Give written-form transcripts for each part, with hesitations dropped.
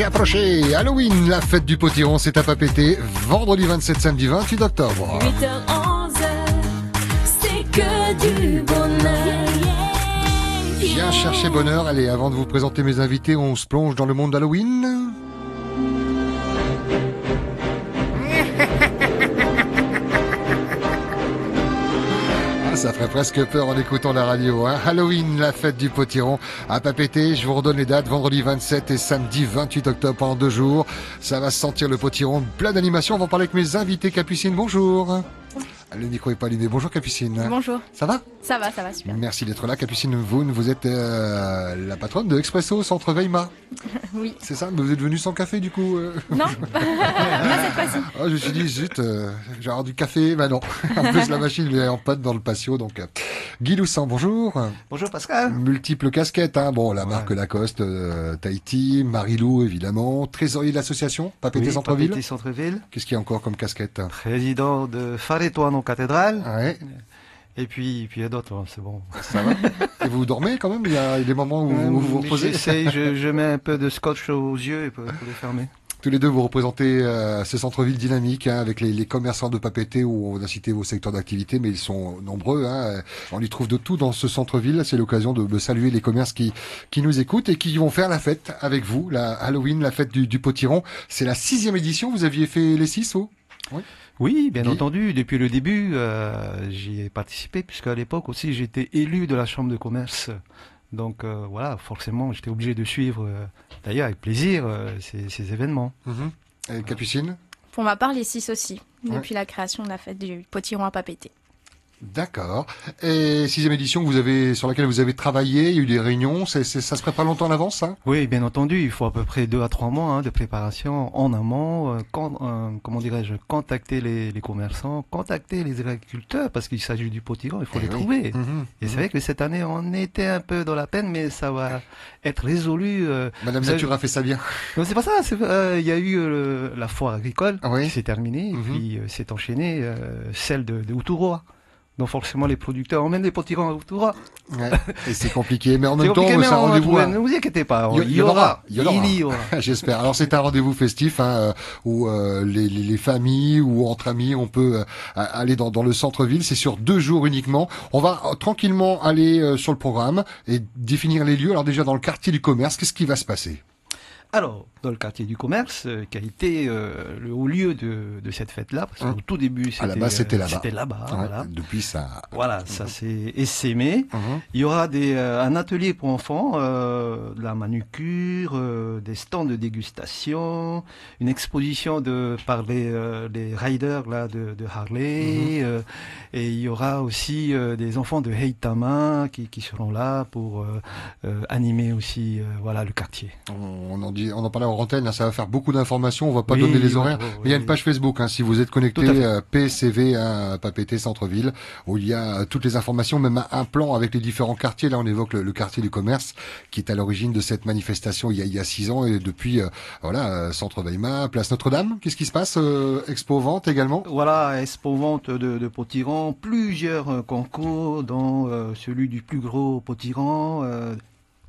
Approchez. Halloween, la fête du potiron, c'est à pas péter. Vendredi 27, samedi 28 octobre. 8h, 11h, c'est que du bonheur. Viens chercher bonheur. Allez, avant de vous présenter mes invités, on se plonge dans le monde d'Halloween. Ça ferait presque peur en écoutant la radio, hein. Halloween, la fête du potiron à pas péter. Je vous redonne les dates, vendredi 27 et samedi 28 octobre pendant 2 jours. Ça va sentir le potiron, plein d'animations. On va en parler avec mes invités. Capucine, bonjour. Le micro est pas allumé. Bonjour Capucine. Bonjour. Ça va? Ça va, super. Merci d'être là. Capucine, vous êtes la patronne de Expresso Centre Weimar. Oui. C'est ça? Vous êtes venu sans café du coup? Non, pas cette fois-ci. Oh, je me suis dit, zut, j'ai avoir du café. Ben non. En plus, la machine est en panne dans le patio. Donc, Guy Loussan, bonjour. Bonjour Pascal. Multiples casquettes, hein. Bon, la marque Lacoste, Tahiti, Marilou, évidemment. Trésorier de l'association, Papété Centre-Ville. Papété Centre-Ville. Qu'est-ce qu'il y a encore comme casquette? Président de Faretoano Cathédrale. Ouais. Et puis il y a d'autres, hein, c'est bon. Ça va? Et vous dormez quand même? Il y a des moments où vous vous reposez? J'essaye, je mets un peu de scotch aux yeux pour les fermer. Tous les deux, vous représentez ce centre-ville dynamique, hein, avec les commerçants de Papeete, où on a cité vos secteurs d'activité, mais ils sont nombreux, hein. On y trouve de tout dans ce centre-ville. C'est l'occasion de saluer les commerces qui nous écoutent et qui vont faire la fête avec vous, la Halloween, la fête du potiron. C'est la 6e édition. Vous aviez fait les 6, oui? Oui, bien entendu. Depuis le début, j'y ai participé, puisque à l'époque aussi, j'étais élu de la chambre de commerce. Donc voilà, forcément, j'étais obligé de suivre, d'ailleurs avec plaisir, ces événements. Et Capucine? Pour ma part, les 6 aussi, depuis la création de la fête du potiron à Papeete. D'accord. Et 6e édition sur laquelle vous avez travaillé, il y a eu des réunions, ça se prépare longtemps en avance, hein? Oui, bien entendu, il faut à peu près 2 à 3 mois de préparation en amont, comment dirais-je, contacter les commerçants, contacter les agriculteurs, parce qu'il s'agit du potiron, il faut les trouver. Et c'est vrai que cette année, on était un peu dans la peine, mais ça va être résolu. Madame Nature a fait ça bien. Non, c'est pas ça, il y a eu la foire agricole qui s'est terminée, et puis s'est enchaînée celle de Outouroi. Donc forcément les producteurs emmènent des potirons à Outouroi. Ouais, et c'est compliqué, mais en même temps, c'est un rendez-vous. Ne vous inquiétez pas, il y aura. J'espère. Alors c'est un rendez-vous festif, hein, où les familles ou entre amis, on peut aller dans le centre-ville. C'est sur 2 jours uniquement. On va tranquillement aller sur le programme et définir les lieux. Alors déjà dans le quartier du commerce, qu'est-ce qui va se passer? Alors, dans le quartier du commerce, qui a été le haut lieu de cette fête-là, parce qu'au tout début, c'était là-bas. Voilà. Depuis ça. Voilà, ça s'est essaimé. Il y aura un atelier pour enfants, de la manucure, des stands de dégustation, une exposition par les riders là de Harley, et il y aura aussi des enfants de Heitama qui seront là pour animer aussi le quartier. On en parlait en antenne, ça va faire beaucoup d'informations, on va pas donner les horaires, mais il y a une page Facebook, hein, si vous êtes connecté, PCV, Papeete Centre-Ville, où il y a toutes les informations, même un plan avec les différents quartiers. Là, on évoque le quartier du commerce, qui est à l'origine de cette manifestation il y a 6 ans, et depuis, Centre Weimar, Place Notre-Dame. Qu'est-ce qui se passe? Expo-vente également? Voilà, expo-vente de potirons, plusieurs concours, dont celui du plus gros potiron,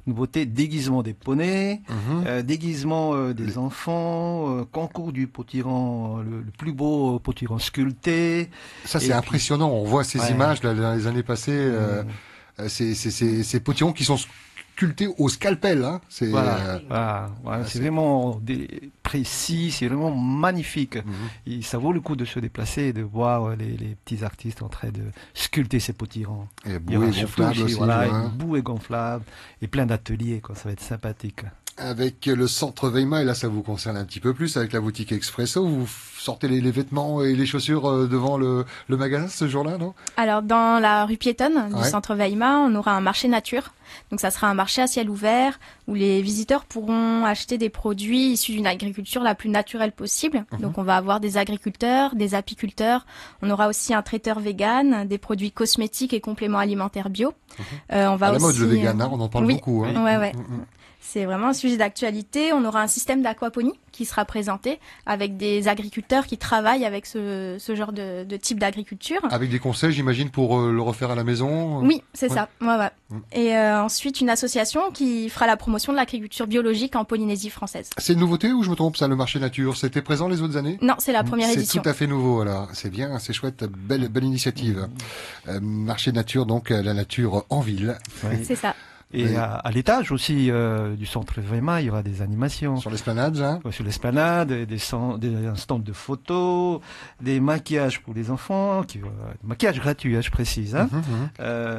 nouveauté, déguisement des poneys, déguisement des enfants, concours du potiron, le plus beau potiron sculpté. Ça, c'est impressionnant. On voit ces images là, dans les années passées. Ces potirons qui sont sculptés au scalpel. Hein. C'est c'est vraiment précis, c'est vraiment magnifique. Et ça vaut le coup de se déplacer et de voir les petits artistes en train de sculpter ces potirons. Et bouée gonflable aussi. Une bouée gonflable et plein d'ateliers, ça va être sympathique. Avec le centre Weimar, et là ça vous concerne un petit peu plus, avec la boutique Expresso, vous sortez les vêtements et les chaussures devant le magasin ce jour-là, non? Alors dans la rue piétonne du centre Weimar, on aura un marché nature. Donc ça sera un marché à ciel ouvert où les visiteurs pourront acheter des produits issus d'une agriculture la plus naturelle possible. Donc on va avoir des agriculteurs, des apiculteurs, on aura aussi un traiteur vegan, des produits cosmétiques et compléments alimentaires bio. On va à la aussi, mode le vegan, on en parle beaucoup. Hein. Ouais. C'est vraiment un sujet d'actualité. On aura un système d'aquaponie qui sera présenté avec des agriculteurs qui travaillent avec ce genre de type d'agriculture. Avec des conseils, j'imagine, pour le refaire à la maison. Oui, c'est ça. Ouais. Et ensuite une association qui fera la promotion de l'agriculture biologique en Polynésie française. C'est une nouveauté ou je me trompe, ça, le marché nature? C'était présent les autres années? Non, c'est la première édition. C'est tout à fait nouveau, alors. C'est bien, c'est chouette, belle initiative. Marché nature, donc, la nature en ville. Oui. C'est ça. Et à l'étage aussi du centre Weima, il y aura des animations. Sur l'esplanade, hein? Sur l'esplanade, un stand de photos, des maquillages pour les enfants, des maquillages gratuits, je précise. Hein.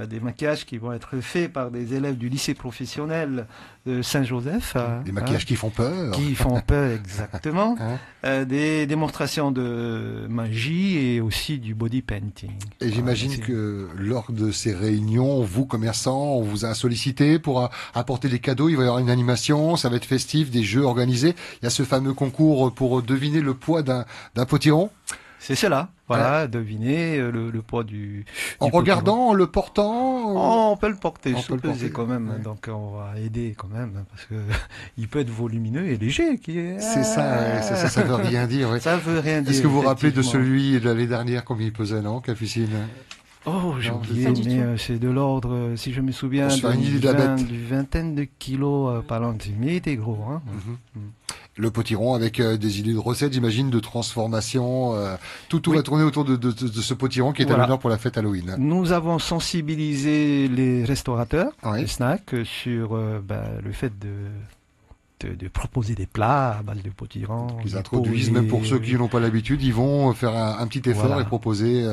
Des maquillages qui vont être faits par des élèves du lycée professionnel de Saint-Joseph. Des maquillages qui font peur. Qui font peur, exactement. Des démonstrations de magie et aussi du body painting. Et j'imagine que lors de ces réunions, vous, commerçants, on vous a sollicité pour apporter des cadeaux. Il va y avoir une animation, ça va être festif, des jeux organisés. Il y a ce fameux concours pour deviner le poids d'un potiron. C'est cela, voilà, deviner le poids du en regardant, en le portant. On peut le porter, on peut le peser quand même. Ouais. Donc on va aider quand même parce que il peut être volumineux et léger. C'est ça, ça veut rien dire. Ouais. Ça veut rien dire. Est-ce que vous vous rappelez de celui de l'année dernière, combien il pesait, non, Capucine? Oh, j'ai oublié, mais c'est de l'ordre, si je me souviens, d'une vingtaine de kilos par l'an. Mais il était gros, hein. Le potiron avec des idées de recettes, j'imagine, de transformation. Tout va tourner autour de ce potiron qui est à l'honneur pour la fête Halloween. Nous avons sensibilisé les restaurateurs, les snacks, sur le fait de proposer des plats à base de potiron. Ils introduisent, même pour ceux qui n'ont pas l'habitude, ils vont faire un petit effort et proposer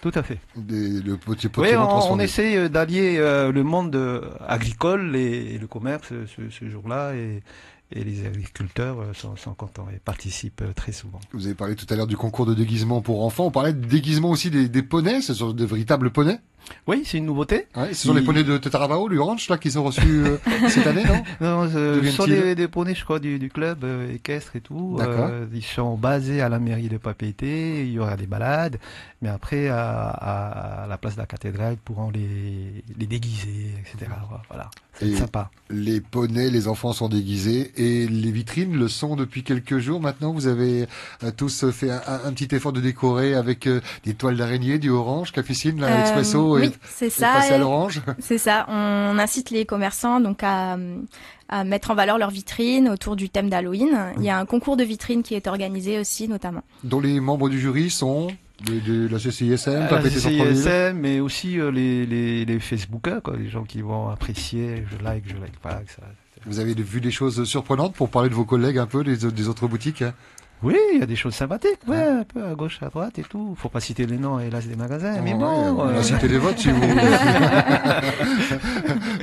tout à fait. Le potiron transformé. On essaie d'allier le monde agricole et le commerce ce jour-là et les agriculteurs sont contents et participent très souvent. Vous avez parlé tout à l'heure du concours de déguisement pour enfants. On parlait de déguisement aussi des poneys. Ce sont de véritables poneys. Oui, c'est une nouveauté. Ouais, ce sont les poneys de Tataravao, du ranch, là, qui sont reçus cette année, non? Non, ce sont des poneys, je crois, du club équestre et tout. Ils sont basés à la mairie de Papeete. Il y aura des balades. Mais après, à la place de la cathédrale, ils pourront les déguiser, etc. Voilà. C'est sympa. Les poneys, les enfants sont déguisés et les vitrines le sont depuis quelques jours. Maintenant, vous avez tous fait un petit effort de décorer avec des toiles d'araignée, du orange, Capucine, l'expresso. Oui, c'est ça. Passer à l'orange. C'est ça. On incite les commerçants donc à mettre en valeur leurs vitrines autour du thème d'Halloween. Il y a un concours de vitrines qui est organisé aussi, notamment. Dont les membres du jury sont de la CCISM, la CCISM, mais aussi les Facebookers, quoi, les gens qui vont apprécier, je like pas. Ça. Vous avez vu des choses surprenantes pour parler de vos collègues un peu des autres boutiques? Oui, il y a des choses sympathiques, un peu à gauche, à droite et tout. Faut pas citer les noms, hélas, des magasins, mais bon. On a cité les votes, si vous voulez.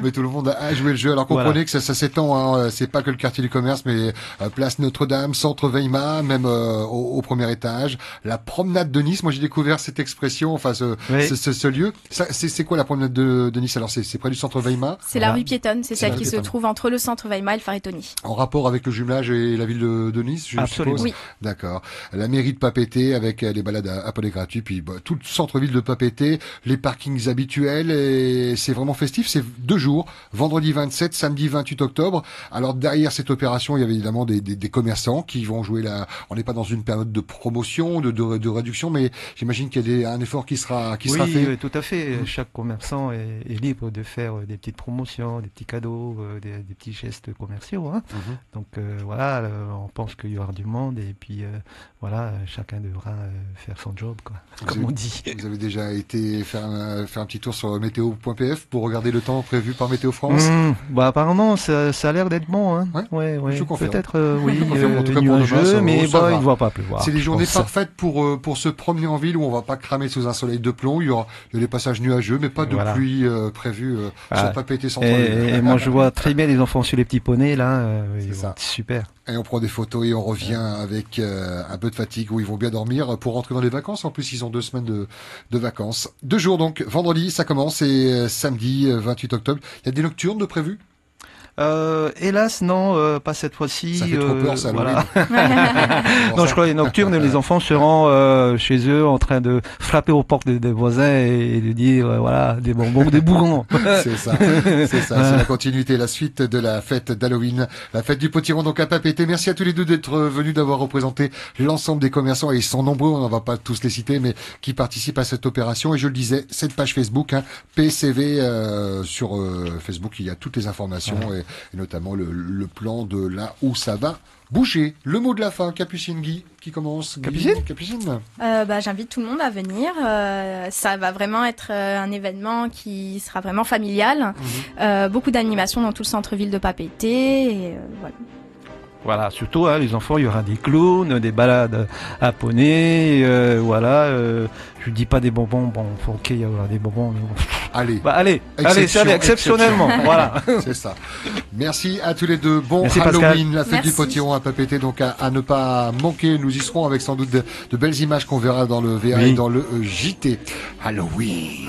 Mais tout le monde a joué le jeu. Alors comprenez que ça s'étend, hein. C'est pas que le quartier du commerce, mais place Notre-Dame, centre Weima, même au premier étage. La promenade de Nice, moi j'ai découvert cette expression, enfin ce lieu. C'est quoi la promenade de Nice? Alors c'est près du centre Weima. C'est la rue piétonne, c'est celle qui se trouve entre le centre Weima et le Faretoni. En rapport avec le jumelage et la ville de Nice, je Absolument. suppose. Oui. D'accord. La mairie de Papeete avec les balades à poney gratuits, puis tout le centre-ville de Papeete, les parkings habituels, et c'est vraiment festif. C'est 2 jours, vendredi 27, samedi 28 octobre. Alors derrière cette opération, il y avait évidemment des commerçants qui vont jouer là. On n'est pas dans une période de promotion, de réduction, mais j'imagine qu'il y a un effort qui sera fait. Oui, tout à fait. Chaque commerçant est libre de faire des petites promotions, des petits cadeaux, des petits gestes commerciaux. Hein. Donc voilà, on pense qu'il y aura du monde et puis voilà, chacun devra faire son job, quoi, comme on dit. Vous avez déjà été faire un petit tour sur météo.pf pour regarder le temps prévu par Météo France? Apparemment, ça a l'air d'être bon. Hein. Ouais. Je confirme. Peut-être, oui, en tout cas nuageux, mais il ne va pas pleuvoir. C'est des journées parfaites pour se promener en ville où on va pas cramer sous un soleil de plomb. Il y a des passages nuageux, mais pas de pluie prévue sur Papeete centre-ville. Et moi, je vois très bien les enfants sur les petits poneys, là. C'est super. Et on prend des photos et on revient avec un peu de fatigue où ils vont bien dormir pour rentrer dans les vacances. En plus, ils ont 2 semaines de vacances. 2 jours donc. Vendredi, ça commence et samedi 28 octobre. Il y a des nocturnes de prévues? Hélas, non, pas cette fois-ci. Ça fait trop peur, ça, voilà. Bon, Non, je crois les nocturnes, les enfants seront chez eux en train de frapper aux portes des voisins et de dire voilà des bonbons, des bourrons. C'est ça, c'est la continuité, la suite de la fête d'Halloween, la fête du potiron donc à Papeete. Merci à tous les deux d'être venus, d'avoir représenté l'ensemble des commerçants, et ils sont nombreux, on ne va pas tous les citer, mais qui participent à cette opération. Et je le disais, cette page Facebook, PCV sur Facebook, il y a toutes les informations et notamment le plan de là où ça va bouger. Le mot de la fin, Capucine Guy, qui commence. Capucine. J'invite tout le monde à venir. Ça va vraiment être un événement qui sera vraiment familial. Beaucoup d'animations dans tout le centre-ville de Papeete. Et voilà. Voilà, surtout les enfants, il y aura des clowns, des balades à poney, je dis pas des bonbons, ok, il y aura des bonbons, mais bon. Allez, exceptionnellement, voilà. C'est ça. Merci à tous les deux. Bon Merci Halloween, Pascal. la fête du potiron à Papeete, donc à ne pas manquer. Nous y serons avec sans doute de belles images qu'on verra dans le VA et dans le JT. Halloween.